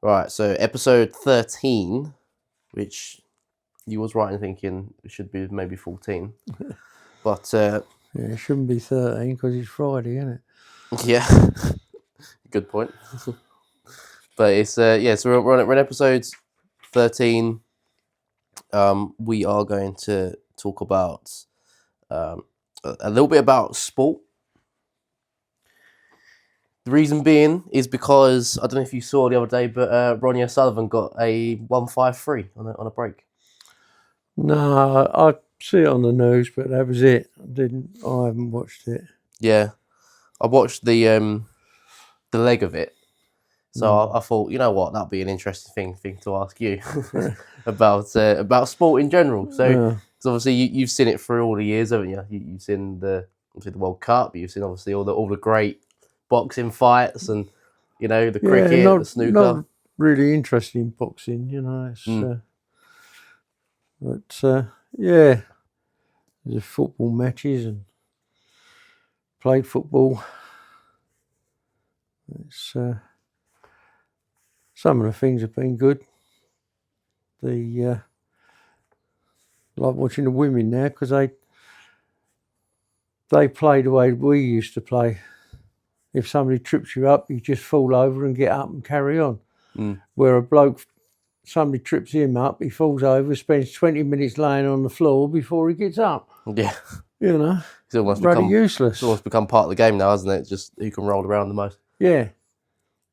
Right, so episode 13, which you was right in thinking it should be maybe 14. But Yeah, it shouldn't be 13 because it's Friday, isn't it? yeah, good point. But it's so we're on episode 13. We are going to talk about a little bit about sport. The reason being is because I don't know if you saw the other day, but Ronnie O'Sullivan got a 153 on a break. No, I see it on the news, but that was it. I haven't watched it. Yeah, I watched the leg of it, so I thought, you know what, that'd be an interesting thing to ask you about sport in general. So, cause obviously you've seen it through all the years, haven't you? You've seen the World Cup, you've seen obviously all the great boxing fights, and the cricket, the snooker. Not really interested in boxing, It's, but yeah, there's football matches and played football. It's some of the things have been good. Like watching the women now because they play the way we used to play. If somebody trips you up, you just fall over and get up and carry on. Where a bloke, somebody trips him up, he falls over, spends 20 minutes laying on the floor before he gets up. Yeah, it's almost useless. It's almost become part of the game now, hasn't it? Just who can roll around the most. Yeah.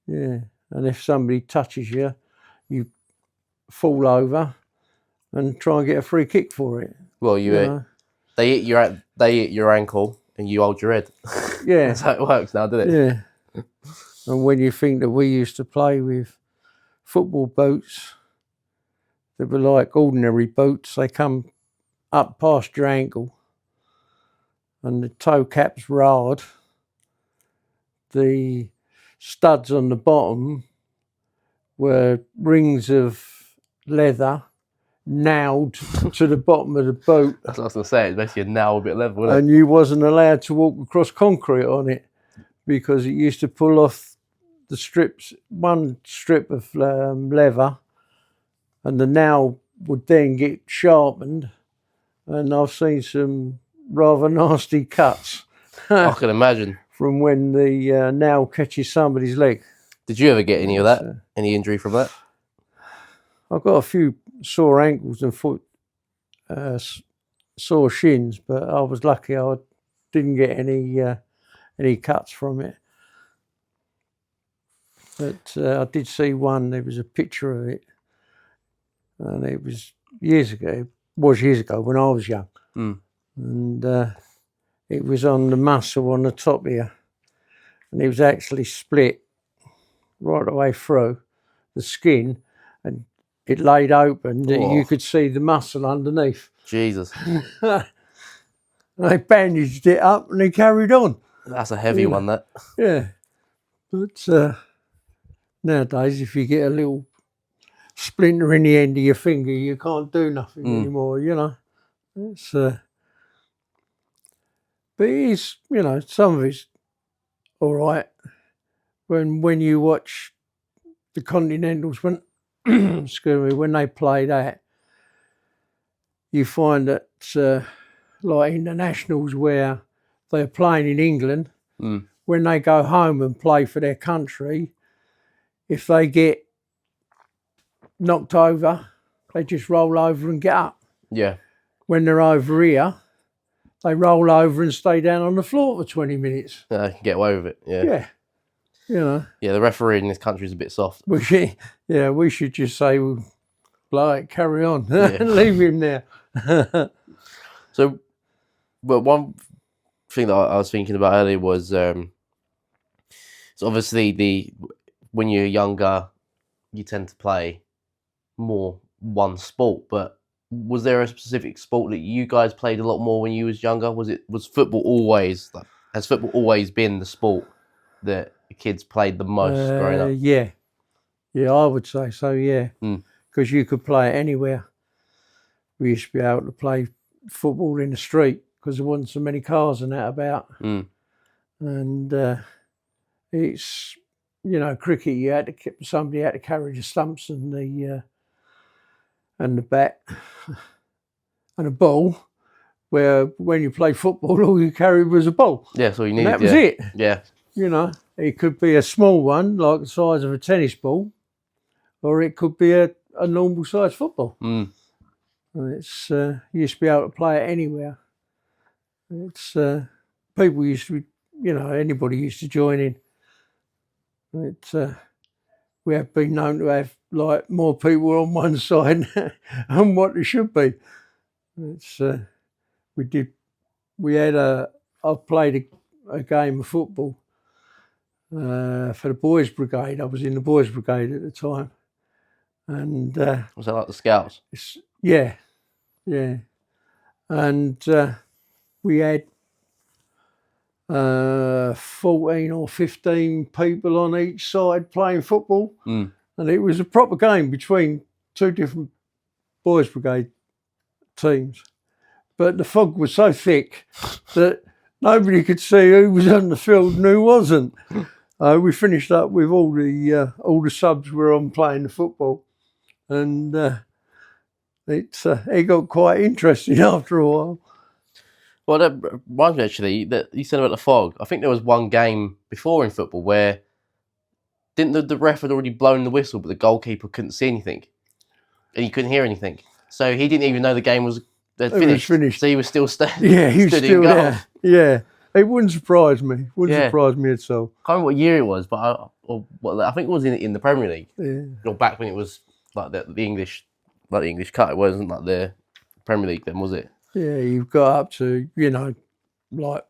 And if somebody touches you, you fall over and try and get a free kick for it. Well, they hit your ankle and you hold your head. Yeah, that's how it works now, doesn't it? Yeah. And when you think that we used to play with football boots that were like ordinary boots, they come up past your ankle and the toe cap's hard. The studs on the bottom were rings of leather nailed to the bottom of the boot. That's what I was going to say. It's basically a nail a bit level, isn't it? And you wasn't allowed to walk across concrete on it because it used to pull off the strips, one strip of leather, and the nail would then get sharpened. And I've seen some rather nasty cuts. I can imagine. From when the nail catches somebody's leg. Did you ever get any of that? Any injury from that? I've got a few sore ankles and sore shins, but I was lucky I didn't get any cuts from it. But I did see one, there was a picture of it, and it was years ago when I was young. And it was on the muscle on the top here, and it was actually split right the way through the skin, and it laid open that you could see the muscle underneath. Jesus. They bandaged it up and they carried on. That's a heavy one, that. Yeah. But nowadays, if you get a little splinter in the end of your finger, you can't do nothing anymore, It's, but it's, some of it's all right. When you watch the Continentals, when they play that, you find that like internationals where they're playing in England, when they go home and play for their country, if they get knocked over, they just roll over and get up. Yeah. When they're over here, they roll over and stay down on the floor for 20 minutes. They can get away with it. Yeah. Yeah. Yeah, the referee in this country is a bit soft. We should just say, well, blow it, carry on, and leave him there. So, but one thing that I was thinking about earlier was, so obviously when you're younger, you tend to play more one sport. But was there a specific sport that you guys played a lot more when you was younger? Was football always has football always been the sport that the kids played the most growing up? Yeah, I would say so. Yeah, because you could play it anywhere. We used to be able to play football in the street because there wasn't so many cars and that about. And it's cricket, you had to somebody had to carry the stumps and the bat and a ball. Where when you play football, all you carried was a ball. Yeah, so you And needed. that was it. Yeah. It could be a small one, like the size of a tennis ball, or it could be a normal size football. Mm. And it's you used to be able to play it anywhere. It's people used to, anybody used to join in. It's we have been known to have like more people on one side than what there should be. It's I played a game of football for the boys' brigade. I was in the boys' brigade at the time, and Was that like the Scouts? yeah, and we had 14 or 15 people on each side playing football, and it was a proper game between two different boys' brigade teams. But the fog was so thick that nobody could see who was on the field and who wasn't. We finished up with all the subs were on playing the football, and it got quite interesting after a while. Well, that reminds me actually that you said about the fog. I think there was one game before in football where didn't the ref had already blown the whistle, but the goalkeeper couldn't see anything, and he couldn't hear anything, so he didn't even know the game was finished. So he was still standing. Yeah, he was still there. Yeah, it wouldn't surprise me. Surprise me at all. I can't remember what year it was, but I think it was in the Premier League. Yeah. Or back when it was like the English, like the English cut. It wasn't like the Premier League then, was it? Yeah, you've got up to like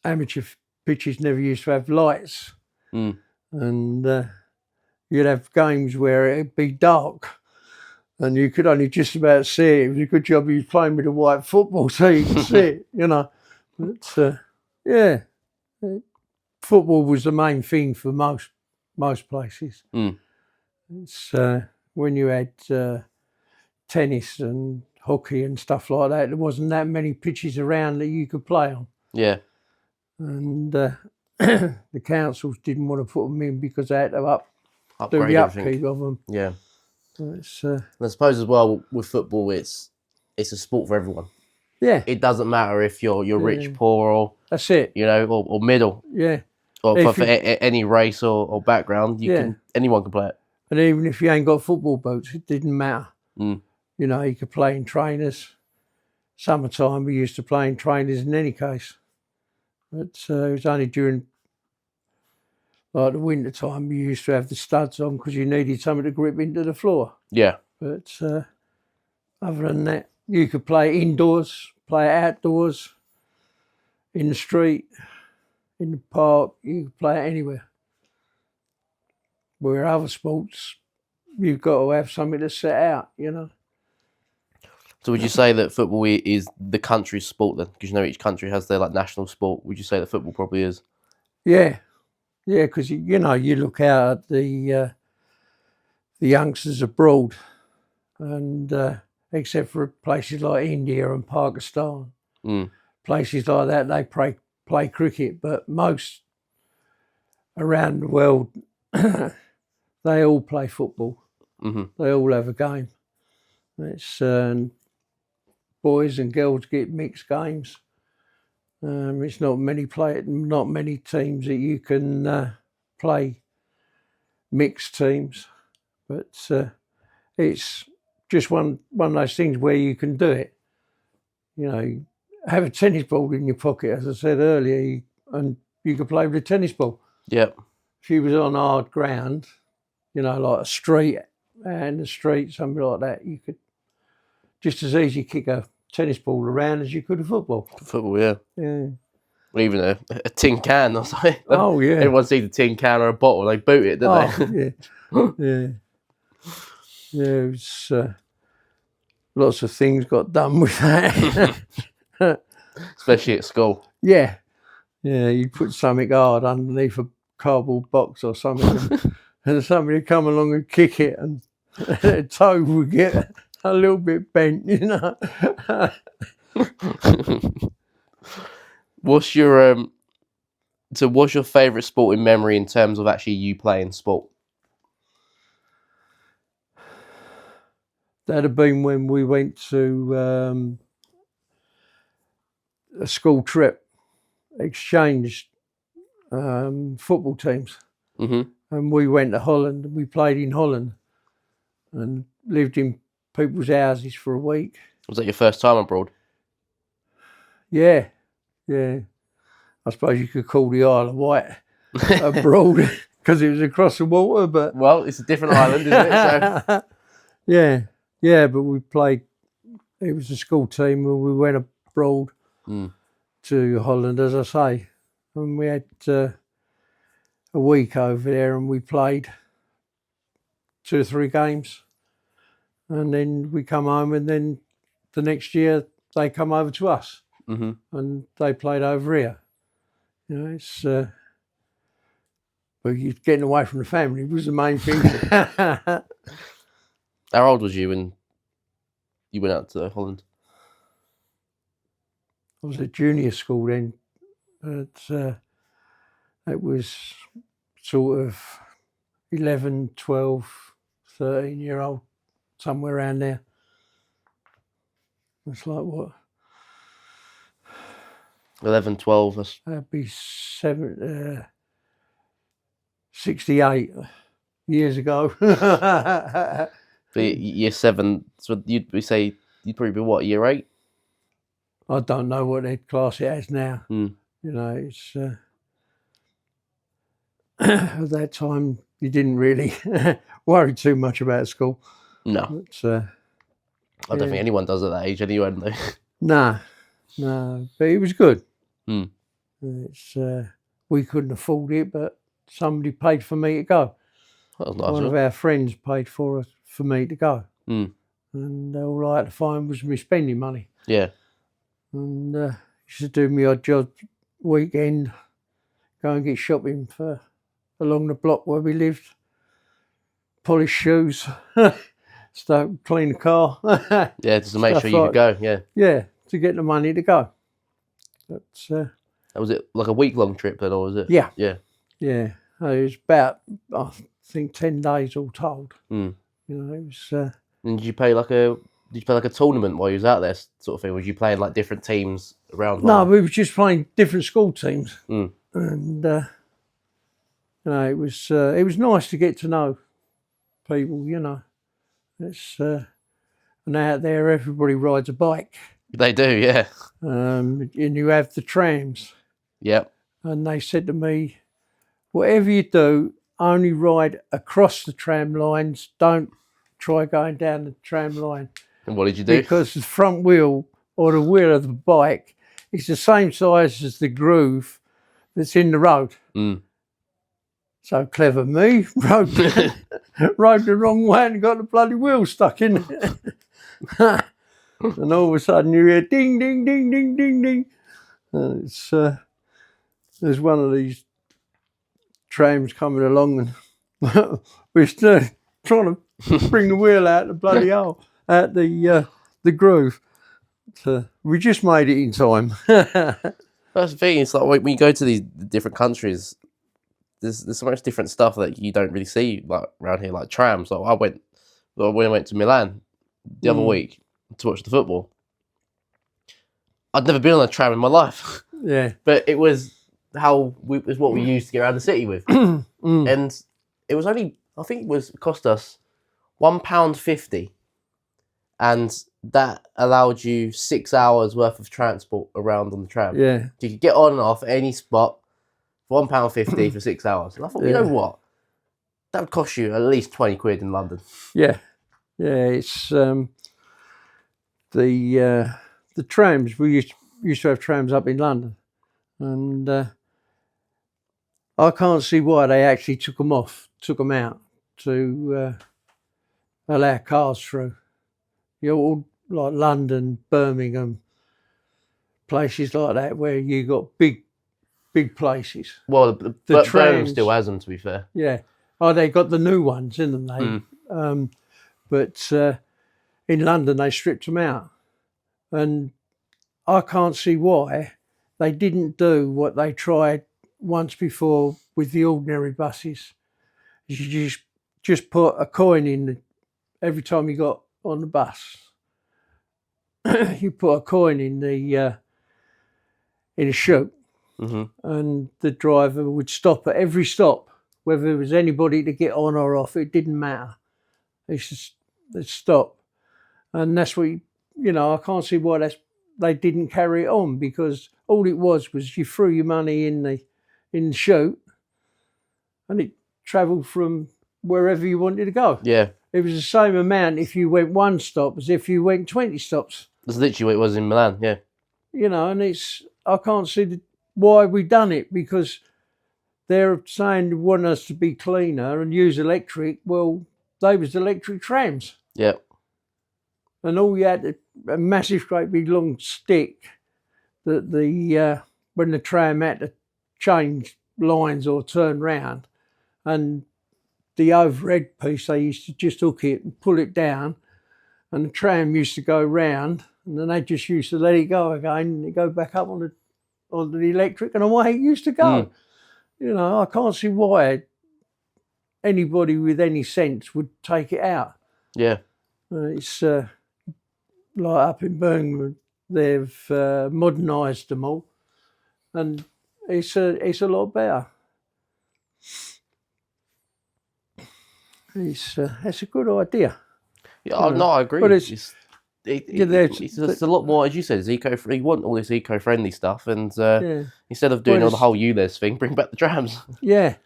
amateur pitches never used to have lights, and you'd have games where it'd be dark. And you could only just about see it. It was a good job you was playing with a white football so you could see it, But football was the main thing for most places. It's when you had tennis and hockey and stuff like that, there wasn't that many pitches around that you could play on. Yeah. And the councils didn't want to put them in because they had to do Upgrade the everything. upkeep of them. Yeah. It's, and I suppose as well with football, it's a sport for everyone. Yeah. It doesn't matter if you're rich, poor, or that's it. Or middle. Yeah. Or for any race or background, anyone can play it. And even if you ain't got football boots, it didn't matter. You could play in trainers. Summertime, we used to play in trainers in any case. But it was only during like the winter time you used to have the studs on because you needed something to grip into the floor. Yeah. But other than that, you could play indoors, play outdoors, in the street, in the park. You could play it anywhere. Where other sports, you've got to have something to set out, So would you say that football is the country's sport then? Because each country has their national sport. Would you say that football probably is? Yeah. Yeah, because you look out at the youngsters abroad, and except for places like India and Pakistan, places like that, they play cricket. But most around the world, they all play football. They all have a game. It's boys and girls get mixed games. It's not many teams that you can play mixed teams, but it's just one of those things where you can do it. Have a tennis ball in your pocket, as I said earlier, and you could play with a tennis ball. Yep. If you was on hard ground, like a street and the street, something like that, you could just as easy kick a tennis ball around as you could a football. Football, yeah. Yeah. Or even a tin can or something. Oh, yeah. Everyone sees a tin can or a bottle, they boot it, don't they? Yeah. Yeah, it was, lots of things got done with that. Especially at school. Yeah. Yeah, you'd put something hard underneath a cardboard box or something and somebody would come along and kick it and the toe would get a little bit bent, What's your So what's your favourite sporting memory in terms of actually you playing sport? That'd have been when we went to a school trip, exchanged football teams. Mm-hmm. And we went to Holland and we played in Holland and lived in people's houses for a week. Was that your first time abroad? Yeah. I suppose you could call the Isle of Wight abroad because it was across the water, but... Well, it's a different island, isn't it? So... Yeah, but we played... It was a school team and we went abroad to Holland, as I say. And we had a week over there and we played 2 or 3 games. And then we come home and then the next year they come over to us and they played over here. You know, it's... but getting away from the family was the main thing. How old was you when you went out to Holland? I was at junior school then. But, it was sort of 11, 12, 13-year-old, somewhere around there. It's like what? 11, 12. That'd be 68 years ago. But year 7, so you'd say you'd probably be what, year 8? I don't know what their class it has now. Mm. You know, it's at that time you didn't really worry too much about school. No. But, I don't think anyone does at that age anyway, do they? No, but it was good. Mm. It's we couldn't afford it, but somebody paid for me to go. That was nice. One of our friends paid for me to go, and all I had to find was my spending money. Yeah. And used to do me odd job weekend, go and get shopping for along the block where we lived, polish shoes, start clean the car. Yeah, just to make sure you could go. Yeah. Yeah, to get the money to go. But was it like a week-long trip then, or was it? Yeah. Yeah. Yeah, it was about, I think, 10 days all told. Mm. You know, it was. And did you play like a tournament while you was out there, sort of thing? Was you playing like different teams around? No, we were just playing different school teams, and you know, it was nice to get to know people. You know, it's and out there everybody rides a bike. They do, yeah. And you have the trams. Yep. And they said to me, whatever you do, only ride across the tram lines. Don't try going down the tram line. And what did you do? Because the front wheel or the wheel of the bike is the same size as the groove that's in the road. Mm. So clever me, rode the wrong way and got the bloody wheel stuck in it. And all of a sudden you hear ding, ding, ding, ding, ding, ding. And there's one of these trams coming along and we're still trying to bring the wheel out the bloody hole, out the groove. So we just made it in time. That's the thing. It's like when you go to these different countries, there's so much different stuff that you don't really see like around here, like trams. Like when I went to Milan the other week to watch the football, I'd never been on a tram in my life. Yeah, but it was what we used to get around the city with, and it was only, I think it cost us £1.50, and that allowed you 6 hours worth of transport around on the tram. Yeah, you could get on and off any spot for £1.50 for 6 hours. And I thought, you know what, that would cost you at least 20 quid in London. Yeah, it's the trams. We used to have trams up in London, and I can't see why they actually took them out to allow cars through. You know, all like London, Birmingham, places like that where you got big places. Well, the trams still has them, to be fair. Yeah. Oh, they got the new ones, didn't they? But in London, they stripped them out. And I can't see why they didn't do what they tried once before with the ordinary buses. You just put a coin in every time you got on the bus. You put a coin in a chute, and the driver would stop at every stop, whether there was anybody to get on or off. It didn't matter. They'd stop, and that's what I can't see why they didn't carry it on, because all it was you threw your money in the chute, and it travelled from wherever you wanted to go. Yeah. It was the same amount if you went 1 stop as if you went 20 stops. That's literally what it was in Milan, yeah. And I can't see why we done it, because they're saying they want us to be cleaner and use electric. Well, they was electric trams. Yeah. And all you had, a massive, great big long stick that when the tram had to change lines or turn round, and the overhead piece, they used to just hook it and pull it down, and the tram used to go round, and then they just used to let it go again, and it go back up on the electric, and away it used to go. I can't see why anybody with any sense would take it out. Yeah. It's like up in Birmingham, they've modernised them all, and it's a lot better. It's a good idea. Yeah, no, I agree. But it's a lot more, as you said, you want all this eco-friendly stuff, and instead of doing all the whole ULEZ thing, bring back the trams. Yeah.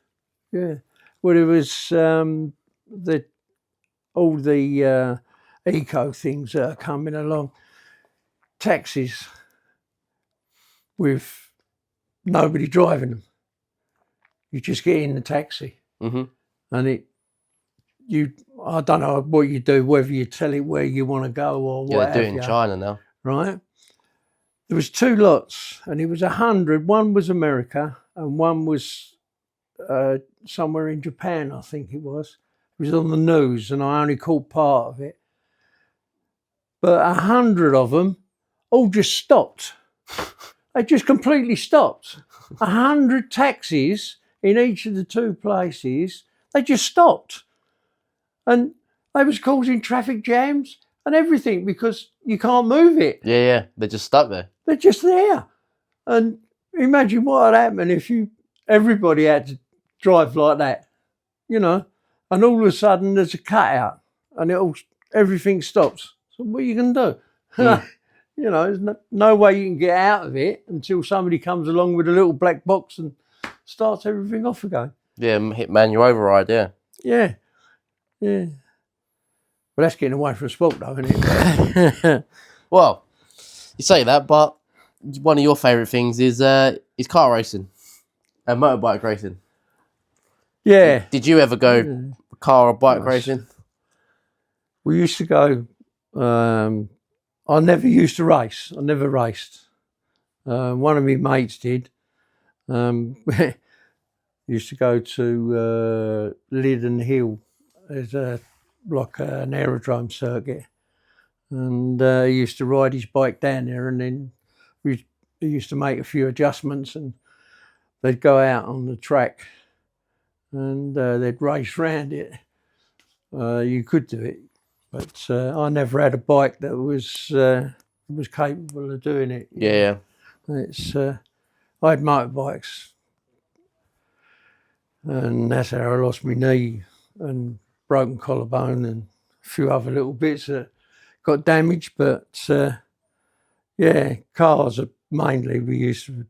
Well, it was all the eco things that are coming along. Taxis with nobody driving them. You just get in the taxi, and I don't know what you do, whether you tell it where you want to go or what. Yeah, they do it in China now. Right? There was 2 lots, and it was 100. One was America, and one was somewhere in Japan, I think it was. It was on the news, and I only caught part of it. But 100 of them all just stopped. They just completely stopped. 100 taxis in each of the 2 places, they just stopped. And they was causing traffic jams and everything, because you can't move it. Yeah, they're just stuck there. They're just there. And imagine what would happen if everybody had to drive like that, and all of a sudden there's a cutout and everything stops. So what are you going to do? There's no way you can get out of it until somebody comes along with a little black box and starts everything off again. Yeah, hit manual override, yeah. Yeah. Well, that's getting away from sport, though, isn't it? Well, you say that, but one of your favourite things is car racing and motorbike racing. Yeah. Did you ever go car or bike racing? We used to go. I never used to race. I never raced. One of my mates did. Used to go to Lyddon Hill. There's an aerodrome circuit, and he used to ride his bike down there, and then he used to make a few adjustments, and they'd go out on the track, and they'd race round it. You could do it, but I never had a bike that was capable of doing it. Yeah. I had motorbikes, and that's how I lost my knee and broken collarbone and a few other little bits that got damaged. But cars are mainly we used to,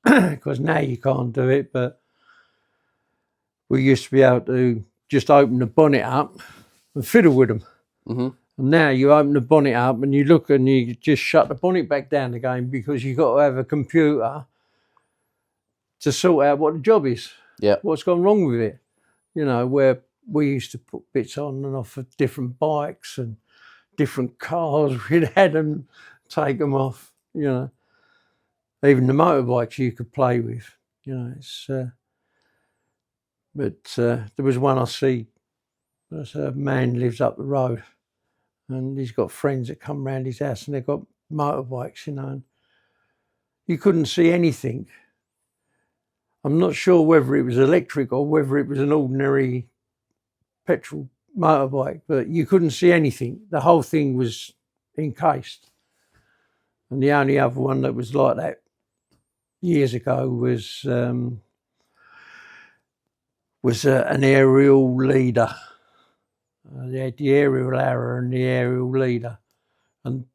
because now you can't do it, but we used to be able to just open the bonnet up and fiddle with them. And now you open the bonnet up and you look and you just shut the bonnet back down again, because you've got to have a computer to sort out what the job is. Yeah. What's gone wrong with it. Where we used to put bits on and off of different bikes and different cars. We'd had them take them off, Even the motorbikes you could play with, But there was one I see. There's a man lives up the road, and he's got friends that come round his house, and they've got motorbikes, and you couldn't see anything. I'm not sure whether it was electric or whether it was an ordinary petrol motorbike, but you couldn't see anything. The whole thing was encased. And the only other one that was like that years ago was an aerial leader. They had the aerial arrow and the aerial leader. And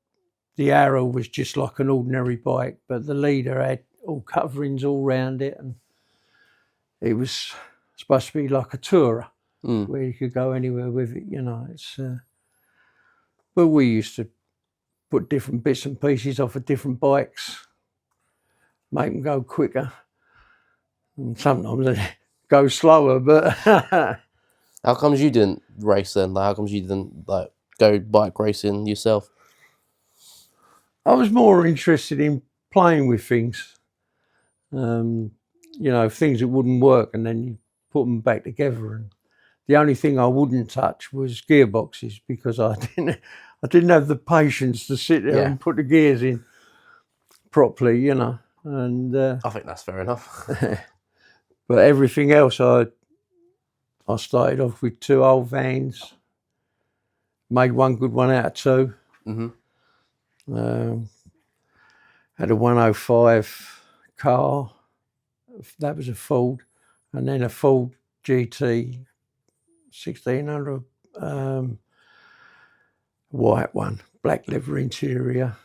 the arrow was just like an ordinary bike, but the leader had all coverings all round it, and it was supposed to be like a tourer where you could go anywhere with it, you know. It's but we used to put different bits and pieces off of different bikes, make them go quicker, and sometimes they go slower. But how comes you didn't race then? Like, how comes you didn't like go bike racing yourself? I was more interested in playing with things, you know, things that wouldn't work, and then you put them back together. And the only thing I wouldn't touch was gearboxes, because I didn't have the patience to sit there and put the gears in properly, you know. And I think that's fair enough. But everything else, I started off with 2 old vans, made one good one out of 2. Had a 105 car, that was a Ford, and then a Ford GT 1600, white one, black leather interior,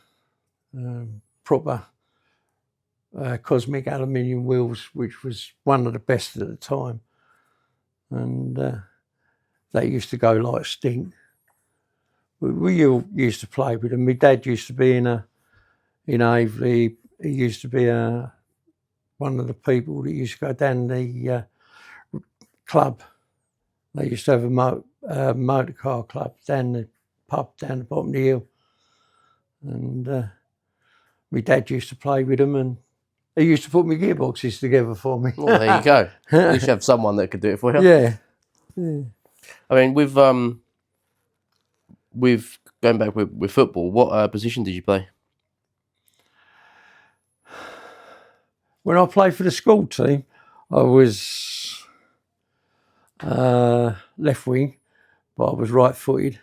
proper cosmic aluminium wheels, which was one of the best at the time. And they used to go like stink. We all used to play with them. My dad used to be in Aveley. He used to be one of the people that used to go down the club. They used to have a motor car club down the pub down the bottom of the hill. And my dad used to play with them, and he used to put my gearboxes together for me. Well, there you go. At least you have someone that could do it for you. Yeah. I mean, with going back with football, what position did you play? When I played for the school team, I was left wing, but I was right-footed.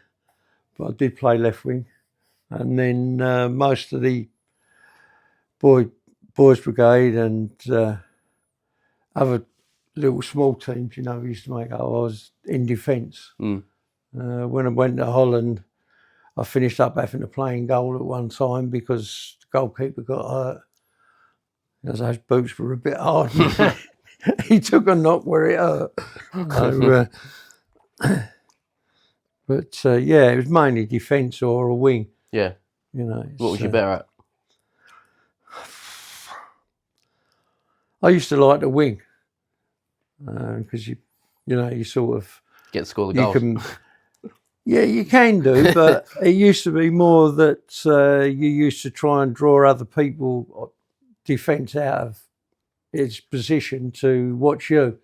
But I did play left wing. And then most of the boys brigade and other little small teams, you know, we used to make up. I was in defence. When I went to Holland, I finished up having to play in goal at one time because the goalkeeper got hurt. Because those boots were a bit hard. He took a knock where it hurt. So, yeah, it was mainly defence or a wing. Yeah. You know. What was you better at? I used to like the wing because you sort of get to score the goals. Yeah, you can do, but it used to be more that you used to try and draw other people defence out of its position to watch you,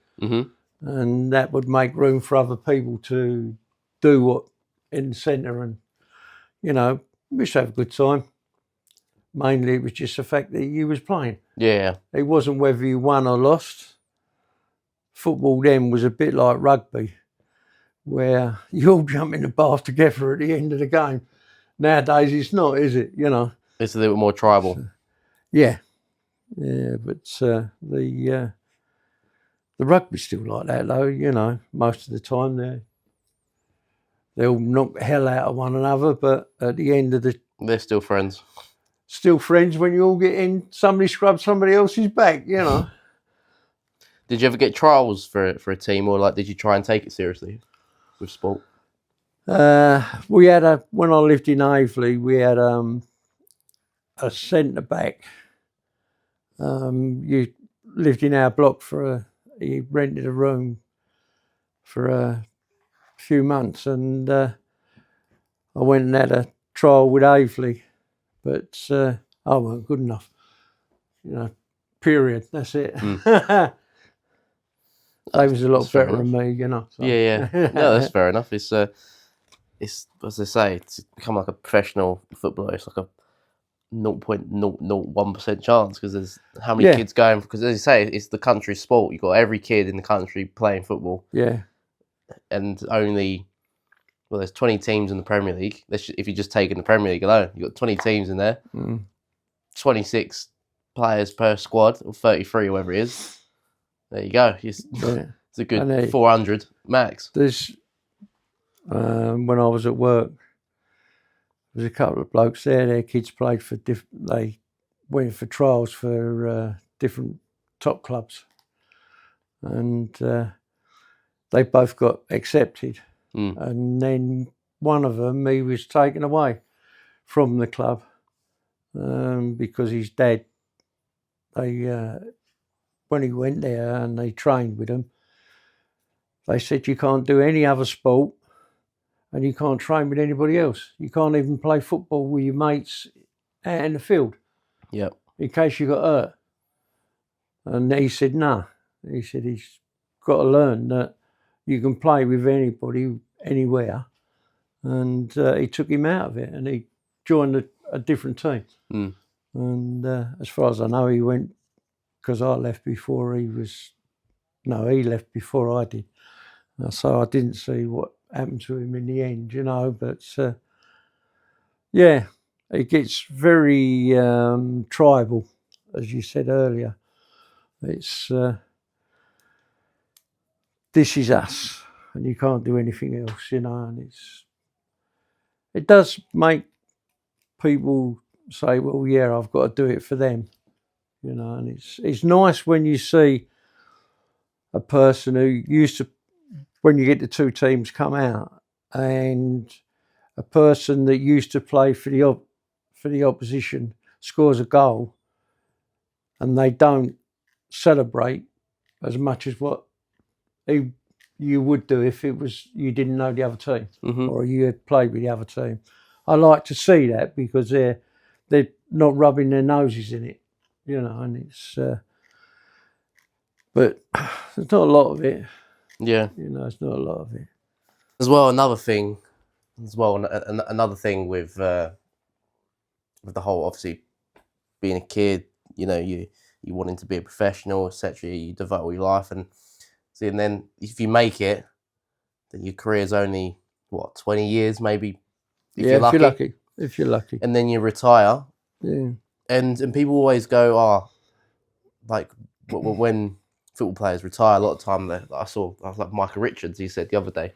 and that would make room for other people to do what in the centre, and you know, we used to have a good time. Mainly, it was just the fact that you was playing. Yeah, it wasn't whether you won or lost. Football then was a bit like rugby, where you all jump in the bath together at the end of the game. Nowadays, it's not, is it? You know, it's a little bit more tribal. Yeah, but the rugby's still like that, though. You know, most of the time they'll knock the hell out of one another, but at the end of they're still friends. Still friends when you all get in. Somebody scrubs somebody else's back, you know. Did you ever get trials for a team, or like did you try and take it seriously with sport? We had when I lived in Aveley, we had a centre back. You lived in our block he rented a room for a few months, and I went and had a trial with Aveley, but I weren't good enough. You know, period. That's it. They was a lot better than me, you know. So. Yeah. No, that's fair enough. It's as I say, it's become like a professional footballer. It's like a 0.001% chance, because there's how many kids going, because as you say, it's the country sport. You've got every kid in the country playing football. Yeah. And only, well, there's 20 teams in the Premier League. If you just take in the Premier League alone, you've got 20 teams in there. 26 players per squad, or 33, or whatever it is. There you go. It's a good 400 max. There's, when I was at work, there was a couple of blokes there. Their kids played for they went for trials for different top clubs, and they both got accepted. And then one of them, he was taken away from the club because his dad, when he went there and they trained with him, they said you can't do any other sport and you can't train with anybody else. You can't even play football with your mates out in the field. Yep. In case you got hurt. And he said, no. He said he's got to learn that you can play with anybody, anywhere. And he took him out of it and he joined a different team. And as far as I know, he went, because I left before he left before I did. So I didn't see what happened to him in the end, but it gets very tribal, as you said earlier. It's this is us, and you can't do anything else, and it does make people say, well, yeah, I've got to do it for them, and it's nice when you see a person who used to, when you get the two teams come out, and a person that used to play for the opposition scores a goal, and they don't celebrate as much as what you would do if it was you didn't know the other team or you had played with the other team. I like to see that because they're not rubbing their noses in it, and it's. But there's not a lot of it. Yeah. There's not a lot of it. As well, another thing with the whole, obviously, being a kid, you wanting to be a professional, etc. You devote all your life, and then if you make it, then your career's only 20 years, maybe. If you're lucky. If you're lucky. And then you retire. Yeah. And people always go, like when football players retire, a lot of time I was like Michael Richards, he said the other day,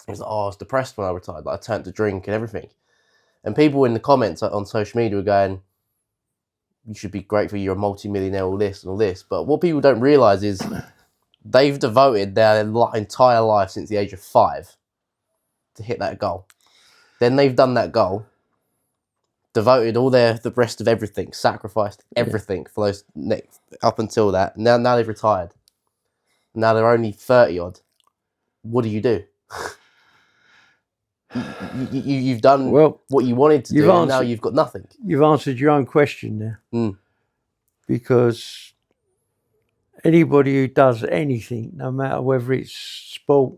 he was like, I was depressed when I retired, like I turned to drink and everything. And people in the comments on social media were going, you should be grateful you're a multi-millionaire, all this and all this. But what people don't realise is they've devoted their entire life since the age of 5 to hit that goal. Then they've done that goal, devoted all the rest of everything, sacrificed everything for those up until that. Now they've retired. Now they're only 30 odd. What do you do? You've done what you wanted to do, and now you've got nothing. You've answered your own question there. Because anybody who does anything, no matter whether it's sport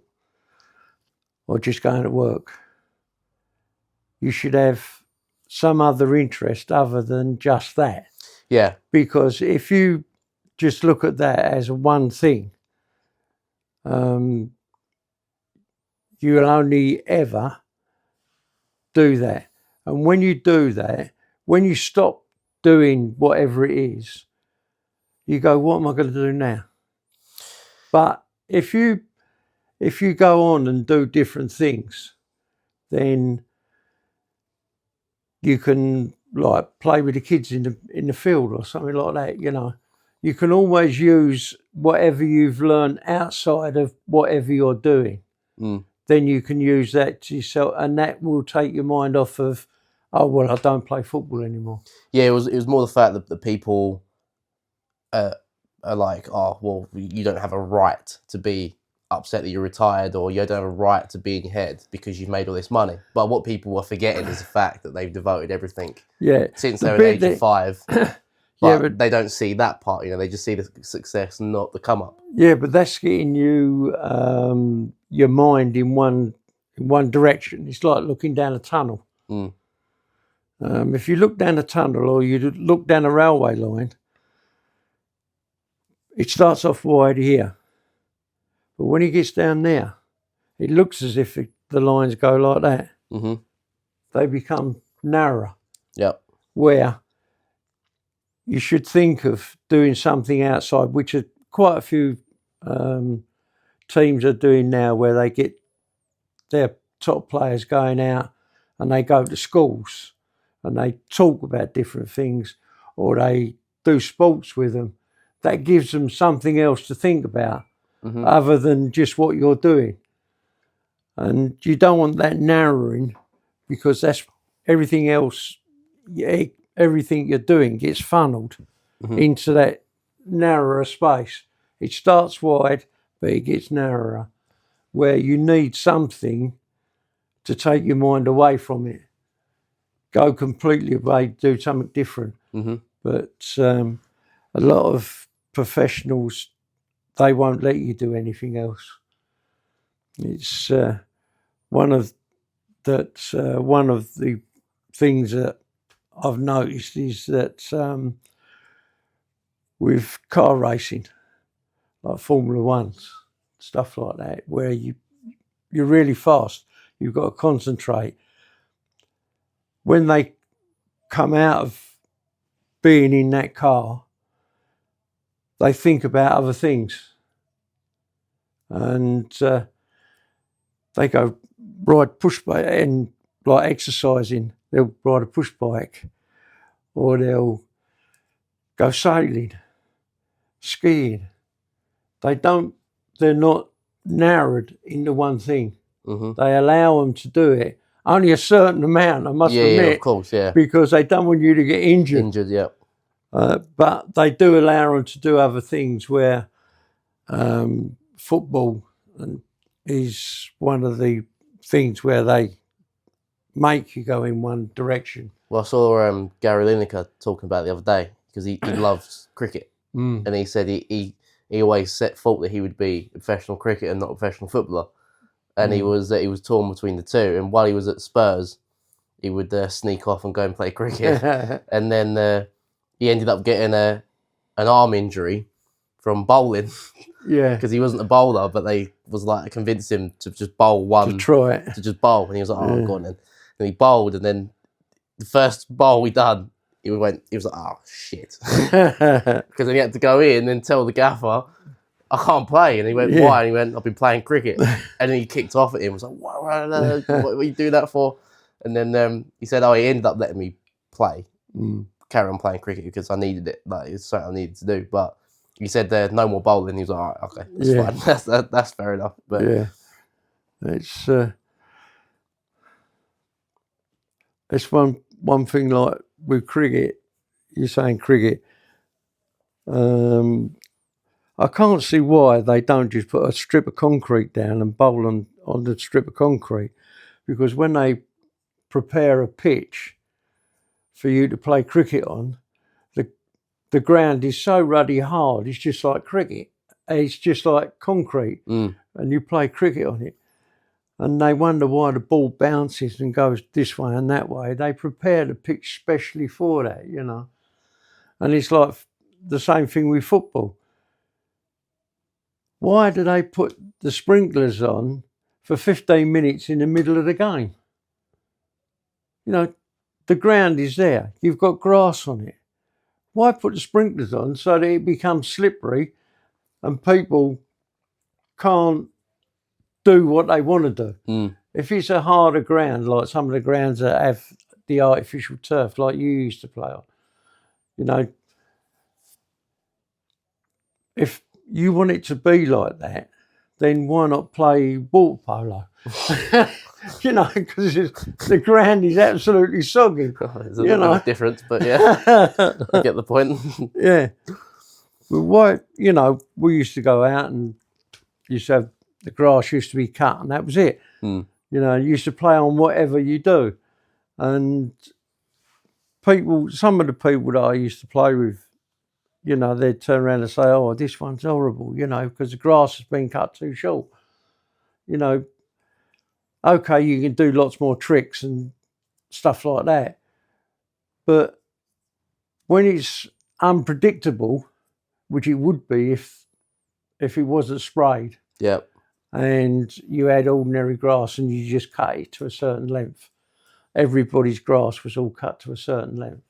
or just going to work, you should have some other interest other than just that. Yeah. Because if you just look at that as one thing, you'll only ever do that. And when you do that, when you stop doing whatever it is, you go, what am I going to do now? But if you go on and do different things, then you can play with the kids in the field or something like that. You can always use whatever you've learned outside of whatever you're doing. Then you can use that to yourself, and that will take your mind off of, I don't play football anymore. Yeah, it was more the fact that the people are like, you don't have a right to be upset that you're retired, or you don't have a right to be in your head because you've made all this money. But what people are forgetting is the fact that they've devoted everything since they were the age of 5. But they don't see that part, they just see the success and not the come up. Yeah, but that's getting you your mind in one direction. It's like looking down a tunnel. If you look down a tunnel or you look down a railway line, it starts off wide here. But when it gets down there, it looks as if the lines go like that. Mm-hmm. They become narrower. Yep. Where you should think of doing something outside, which are quite a few teams are doing now, where they get their top players going out and they go to schools and they talk about different things, or they do sports with them. That gives them something else to think about other than just what you're doing. And you don't want that narrowing, because that's everything else, everything you're doing gets funneled into that narrower space. It starts wide, but it gets narrower, where you need something to take your mind away from it. Go completely away, do something different. But a lot of professionals, they won't let you do anything else. It's one of the things that I've noticed is that with car racing, like Formula Ones, stuff like that, where you're really fast, you've got to concentrate. When they come out of being in that car, they think about other things, and they go ride push bike, and like exercising, they'll ride a push bike, or they'll go sailing, skiing. They're not narrowed into one thing. They allow them to do it. Only a certain amount, I must admit. Yeah, of course, yeah. Because they don't want you to get injured. Injured, yeah. But they do allow them to do other things, where football is one of the things where they make you go in one direction. Well, I saw Gary Lineker talking about it the other day, because he loves cricket. And he said he always thought that he would be a professional cricketer and not a professional footballer. And he was torn between the two. And while he was at Spurs, he would sneak off and go and play cricket. And then he ended up getting an arm injury from bowling. Yeah. Because he wasn't a bowler, but they was like convince him to just bowl one. To try it. To just bowl. And he was like, oh, go on then. And he bowled, and then the first bowl he done, he was like, oh, shit. Because then he had to go in and tell the gaffer, I can't play. And he went, why? And he went, I've been playing cricket. And then he kicked off at him. Was like, what are you doing that for? And then he said, he ended up letting me play, carry on playing cricket, because I needed it. Like, it's something I needed to do. But he said there's no more bowling. He was like, all right, okay, that's fine. That's fair enough. But it's one thing, like with cricket. You're saying cricket. I can't see why they don't just put a strip of concrete down and bowl on the strip of concrete, because when they prepare a pitch for you to play cricket on, the ground is so ruddy hard, it's just like cricket. It's just like concrete, and you play cricket on it. And they wonder why the ball bounces and goes this way and that way. They prepare the pitch specially for that, And it's like the same thing with football. Why do they put the sprinklers on for 15 minutes in the middle of the game? The ground is there. You've got grass on it. Why put the sprinklers on so that it becomes slippery and people can't do what they want to do? If it's a harder ground, like some of the grounds that have the artificial turf, like you used to play on, if you want it to be like that, then why not play water polo? Because the ground is absolutely soggy. There's a little bit of difference, but yeah, I get the point. Yeah. But why, we used to go out and used to have, the grass used to be cut and that was it. You used to play on whatever you do. And some of the people that I used to play with, they'd turn around and say, oh, this one's horrible, because the grass has been cut too short. Okay, you can do lots more tricks and stuff like that, But when it's unpredictable, which it would be if it wasn't sprayed, Yep. and you had ordinary grass and you just cut it to a certain length, everybody's grass was all cut to a certain length,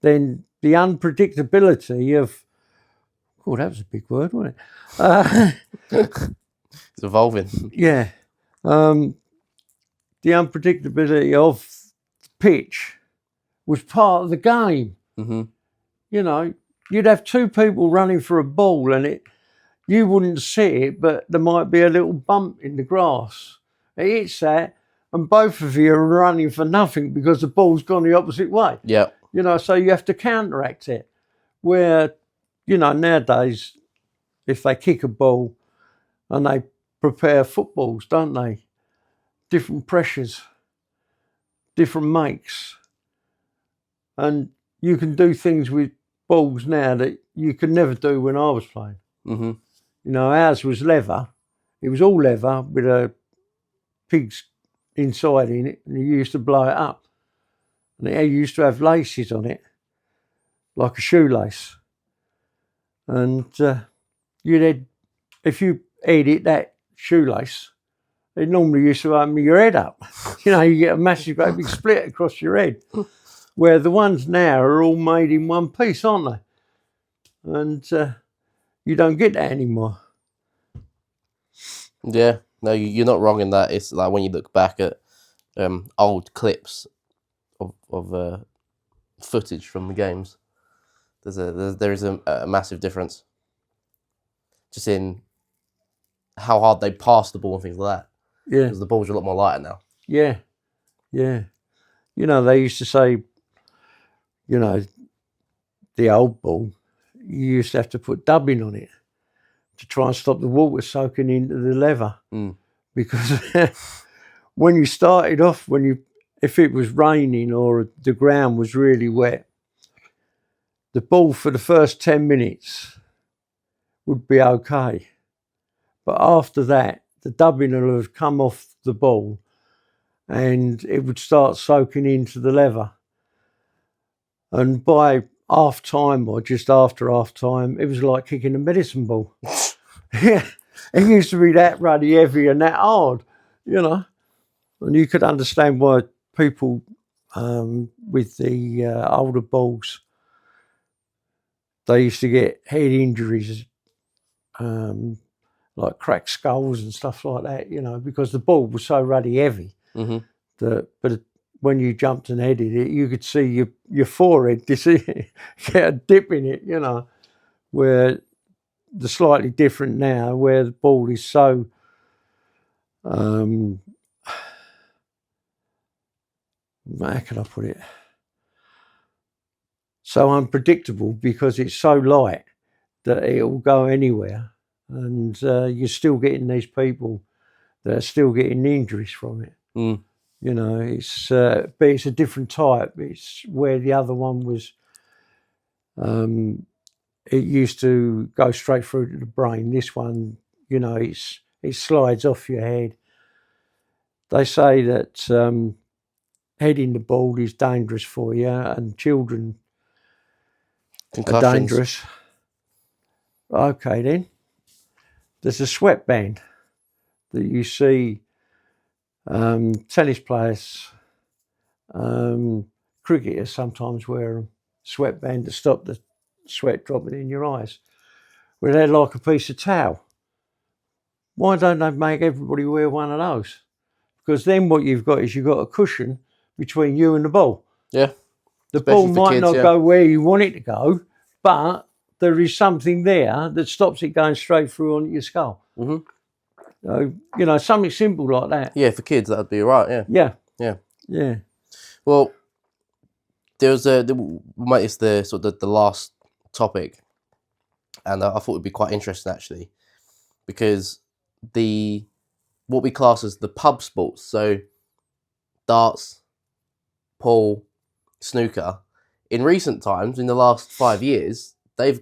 then the unpredictability of, oh, that was a big word, wasn't it? It's evolving. Yeah. The unpredictability of the pitch was part of the game. Mm-hmm. You know, you'd have two people running for a ball and you wouldn't see it, but there might be a little bump in the grass. It hits that, and both of you are running for nothing because the ball's gone the opposite way. Yeah. You know, so you have to counteract it. Where, you know, nowadays, if they kick a ball and they prepare footballs, don't they? Different pressures, different makes. And you can do things with balls now that you could never do when I was playing. Mm-hmm. You know, ours was leather. It was all leather with a pig's inside in it, and you used to blow it up. And it used to have laces on it, like a shoelace. And if you edit that shoelace, it normally used to open your head up. You know, you get a massive great big split across your head. Where the ones now are all made in one piece, aren't they? And you don't get that anymore. Yeah, no, you're not wrong in that. It's like when you look back at old clips of footage from the games, there is a massive difference just in how hard they pass the ball and things like that. Yeah, because the balls are a lot more lighter now. yeah, yeah. You know, they used to say, you know, the old ball, you used to have to put dubbing on it to try and stop the water soaking into the leather. Because when you started off, if it was raining or the ground was really wet, the ball for the first 10 minutes would be okay. But after that, the dubbing will have come off the ball and it would start soaking into the leather. And by half time or just after half time, it was like kicking a medicine ball. Yeah, it used to be that ruddy heavy and that hard, you know. And you could understand why people with the older balls, they used to get head injuries, like cracked skulls and stuff like that, you know, because the ball was so ruddy heavy. Mm-hmm. But when you jumped and headed it, you could see your forehead get a dip in it, you know, where the slightly different now, where the ball is so how can I put it? So unpredictable because it's so light that it'll go anywhere, and you're still getting these people that are still getting injuries from it. You know, but it's a different type. It's where the other one was. It used to go straight through to the brain. This one, you know, it slides off your head. They say that heading the ball is dangerous for you, and children are dangerous. Okay, then. There's a sweatband that you see tennis players, cricketers sometimes wear them, sweatband to stop the sweat dropping in your eyes, where they're like a piece of towel. Why don't they make everybody wear one of those? Because then what you've got is you've got a cushion between you and the ball. Yeah. The ball might not go where you want it to go, but there is something there that stops it going straight through on your skull. Mm-hmm. So, you know, something simple like that. Yeah, for kids that would be right. Yeah. Yeah. Yeah. Yeah. Well, it's the sort of the last topic, and I thought it would be quite interesting actually, because what we class as the pub sports, so darts, pool, snooker, in recent times, in the last 5 years, they've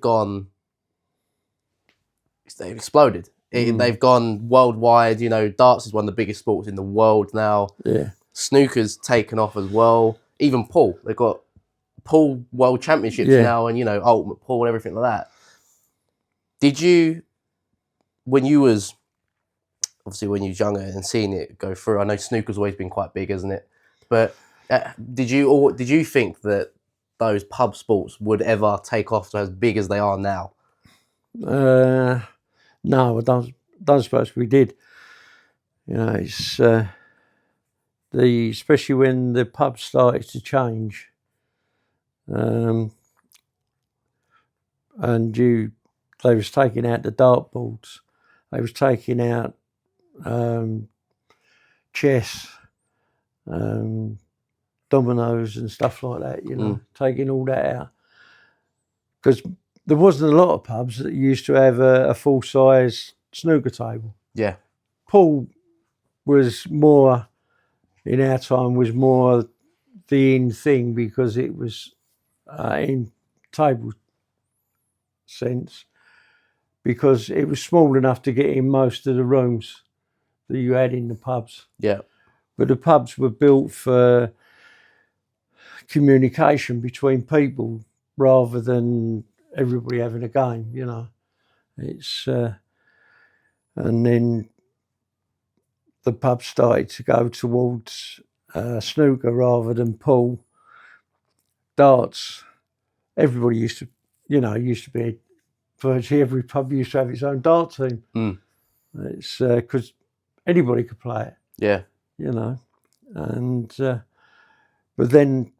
exploded. They've gone worldwide. You know, darts is one of the biggest sports in the world now. Yeah. Snooker's taken off as well. Even pool, they've got pool world championships now, and ultimate pool and everything like that. Did you, when you was younger and seeing it go through? I know snooker's always been quite big, isn't it? But did you think that those pub sports would ever take off to as big as they are now? No, I don't suppose we did. It's especially when the pubs started to change, and they was taking out the dartboards, they was taking out chess, dominoes and stuff like that. Taking all that out, because there wasn't a lot of pubs that used to have a full size snooker table. Yeah, pool was more, in our time, was more the in thing, because it was in table sense, because it was small enough to get in most of the rooms that you had in the pubs. Yeah. But the pubs were built for communication between people rather than everybody having a game, It's and then the pub started to go towards snooker rather than pool. Darts, everybody used to be, virtually every pub used to have its own dart team. It's because anybody could play it. Yeah. And but then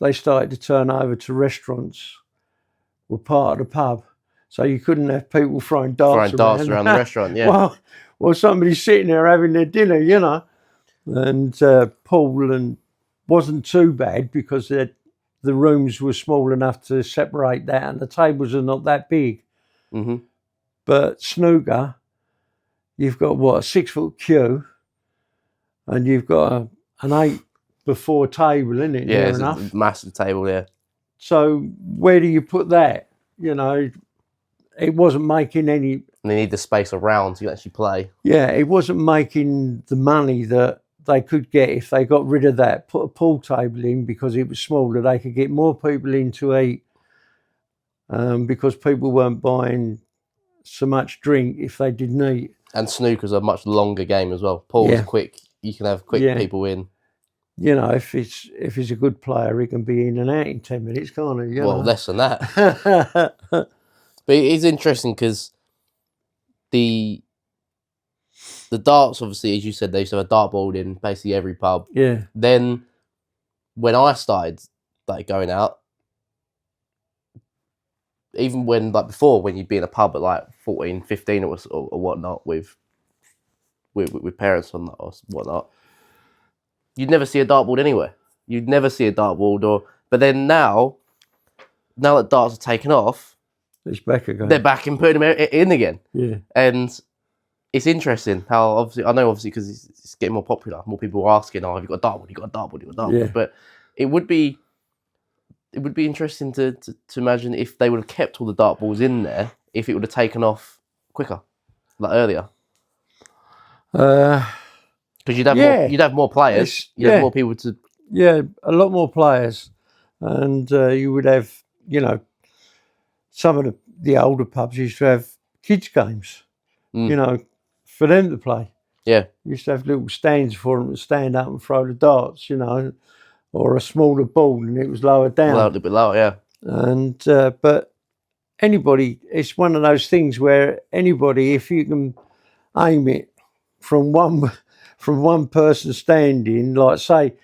they started to turn over to restaurants were part of the pub, so you couldn't have people throwing darts around the restaurant. Yeah. Well, somebody's sitting there having their dinner, and pool and wasn't too bad because the rooms were small enough to separate that, and the tables are not that big. Mm-hmm. But snooker, you've got a 6 foot queue, and you've got an 8x4 table, isn't it? Yeah, it's a massive table. Yeah. So where do you put that? It wasn't making any. And they need the space around to actually play. Yeah, it wasn't making the money that they could get if they got rid of that, put a pool table in because it was smaller. They could get more people in to eat, because people weren't buying so much drink if they didn't eat. And snooker's a much longer game as well. Pool's quick. You can have quick people in. If he's a good player, he can be in and out in 10 minutes, can't he? Less than that. But it is interesting because the darts, obviously, as you said, they used to have a dartboard in basically every pub. Yeah. Then when I started going out, even when before, when you'd be in a pub at 14, 15 or whatnot with parents or whatnot, you'd never see a dartboard anywhere. You'd never see a dartboard but then now that darts are taken off, it's back again. They're back and putting them in again. Yeah. And it's interesting how obviously because it's getting more popular, more people are asking, "Oh, have you got a dartboard? You got a dartboard? You got a dartboard?" Yeah. But it would be interesting to imagine if they would have kept all the dartboards in there, if it would have taken off quicker, earlier. Because you'd have more players, you'd have more people to. Yeah, a lot more players, and you would have some of the older pubs used to have kids games, for them to play. Yeah. Used to have little stands for them to stand up and throw the darts, or a smaller ball, and it was lower down. A little bit lower, yeah. And but anybody, it's one of those things where anybody, if you can aim it from one person standing, like say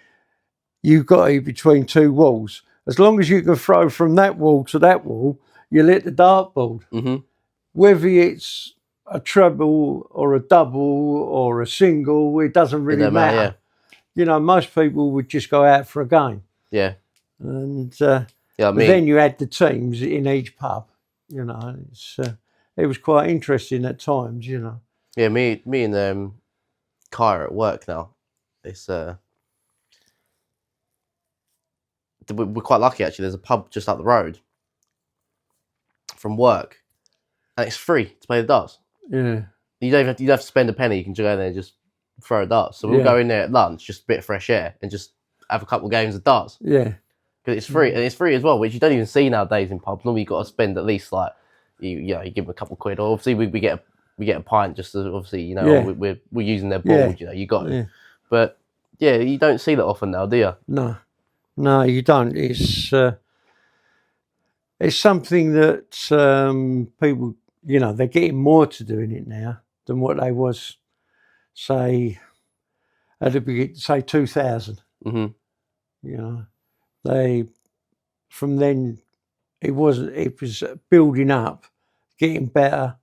you've got it between two walls, as long as you can throw from that wall to that wall, you'll hit the dartboard. Mm-hmm. Whether it's a treble or a double or a single, it doesn't really matter. Most people would just go out for a game. Yeah. And then you had the teams in each pub. It was quite interesting at times. Yeah, me and Kai are at work now. It's we're quite lucky actually. There's a pub just up the road from work, and it's free to play the darts. Yeah. You don't have to spend a penny. You can just go there and just throw darts. So we'll go in there at lunch, just a bit of fresh air, and just have a couple of games of darts. Yeah. because it's free and it's free as well, which you don't even see nowadays in pubs. Normally, you got to spend at least like you give them a couple of quid. Or obviously, we get a pint just to, obviously, you know, we're using their board. You know, you got to. But yeah, you don't see that often now, do you? No, you don't. It's something that people, you know, they're getting more to doing it now than what they was, say, at the beginning, say 2000. Mm-hmm. You know, from then it was building up, getting better,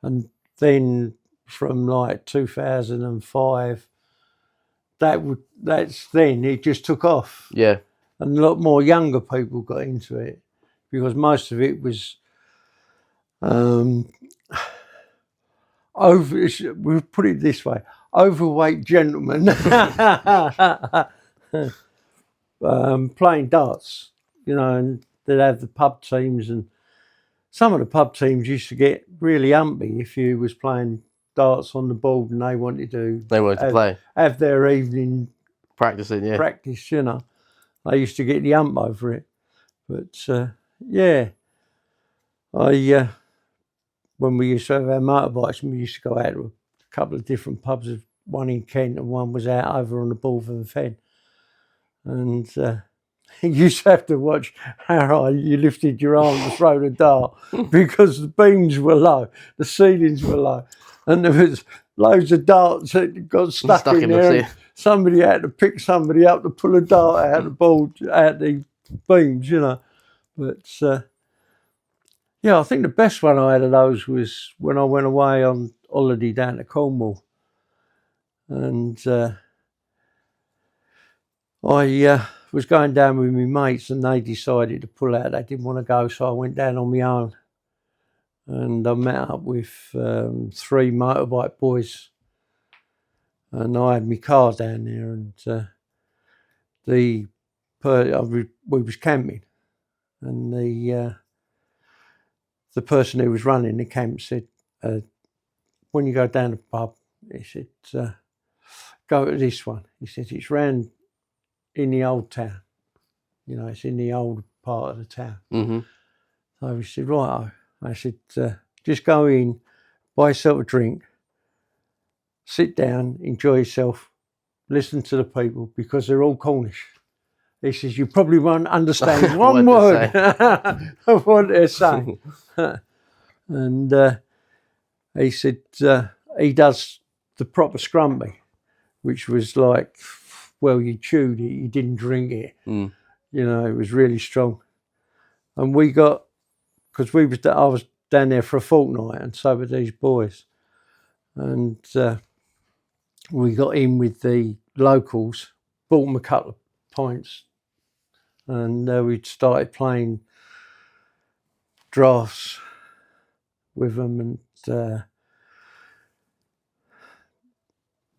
and then from like 2005, that's then it just took off. Yeah. And a lot more younger people got into it because most of it was we'll put it this way, overweight gentlemen playing darts, you know, and they'd have the pub teams, and some of the pub teams used to get really humpy if you was playing darts on the board and they wanted to play, have their evening practice, you know. They used to get the hump over it. But yeah, when we used to have our motorbikes, we used to go out to a couple of different pubs, one in Kent and one was out over on the Baltham Fen. And you used to have to watch how high you lifted your arm to throw the dart because the beams were low, the ceilings were low, and there was loads of darts that got stuck in there. And somebody had to pick somebody up to pull a dart out the board, out the beams, you know. But yeah, I think the best one I had of those was when I went away on holiday down to Cornwall, and I was going down with my mates, and they decided to pull out. They didn't want to go, so I went down on my own, and I met up with 3 motorbike boys, and I had my car down there, and we was camping, and the person who was running the camp said, when you go down the pub, he said, go to this one. He said, it's round in the old town. You know, it's in the old part of the town. Mm-hmm. So he said, right. I said, just go in, buy yourself a drink, sit down, enjoy yourself, listen to the people, because they're all Cornish. He says, you probably won't understand one word of what they're saying. And he said, he does the proper scrumpy, which was like, well, you chewed it, you didn't drink it. Mm. You know, it was really strong. And we got, because I was down there for a fortnight, and so were these boys. And we got in with the locals, bought them a couple of pints, and we started playing drafts with them, and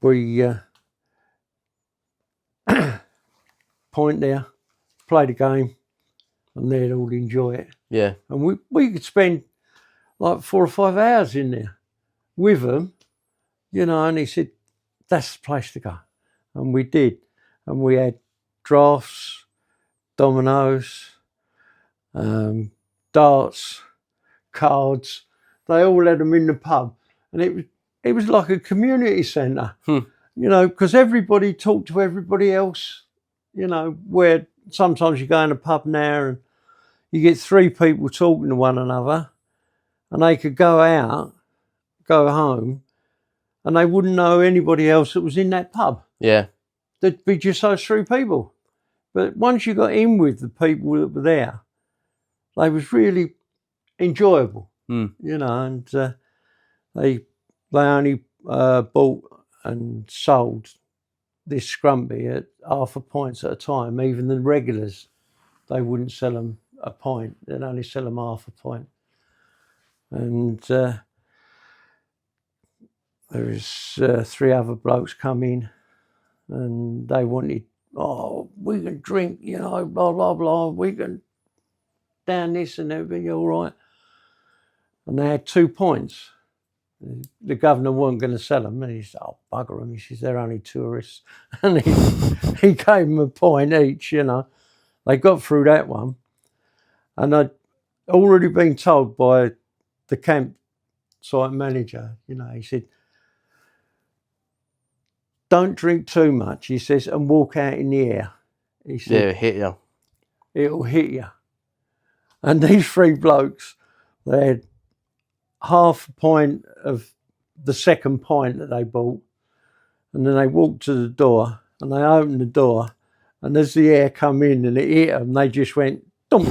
we point there, play the game, and they'd all enjoy it. Yeah. And we could spend like 4 or 5 hours in there with them, you know, and he said, that's the place to go. And we did. And we had drafts, dominoes, darts, cards. They all had them in the pub. And it was like a community centre, you know, because everybody talked to everybody else, you know, where sometimes you go in a pub now and you get 3 people talking to one another, and they could go out, go home, and they wouldn't know anybody else that was in that pub. Yeah. There'd be just those 3 people. But once you got in with the people that were there, they was really enjoyable, you know, and they only bought and sold this scrumpy at half a pint at a time. Even the regulars, they wouldn't sell them a pint. They'd only sell them half a pint. And there was 3 other blokes come in, and they wanted, oh, we can drink, you know, blah, blah, blah. We can down this and everything, all right. And they had 2 points. The governor wasn't going to sell them. And he said, oh, bugger them. He says, they're only tourists. And he gave them a point each, you know. they got through that one, and I'd already been told by the campsite manager, you know, he said, don't drink too much, he says, and walk out in the air. He said, Yeah, hit you. it'll hit you. And these three blokes, they had half a pint of the second pint that they bought, and then they walked to the door, and they opened the door, and as the air come in and it hit them, they just went, dump.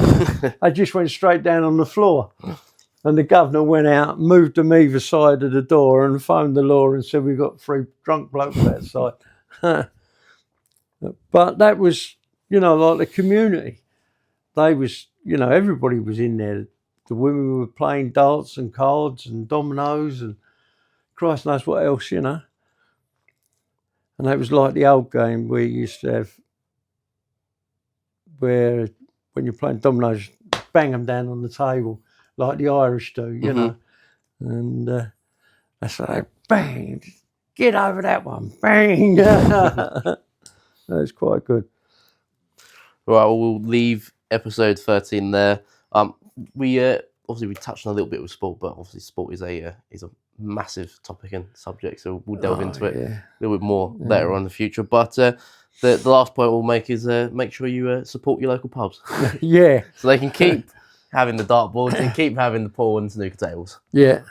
They just went straight down on the floor. And the governor went out, moved them either side of the door, and phoned the law and said, we've got three drunk blokes outside. But that was, you know, like the community. They was, you know, everybody was in there. The women were playing darts and cards and dominoes and Christ knows what else, you know. And that was like the old game we used to have, where when you're playing dominoes, bang them down on the table like the Irish do, you know. And that's like, bang, get over that one, bang. That was quite good. Right, well, we'll leave episode 13 there. We obviously we touched on a little bit with sport, but obviously sport is a massive topic and subject, so we'll delve into it a little bit more later on in the future. But the last point we'll make is make sure you support your local pubs. Yeah. So they can keep having the dartboards and keep having the pool and snooker tables. Yeah.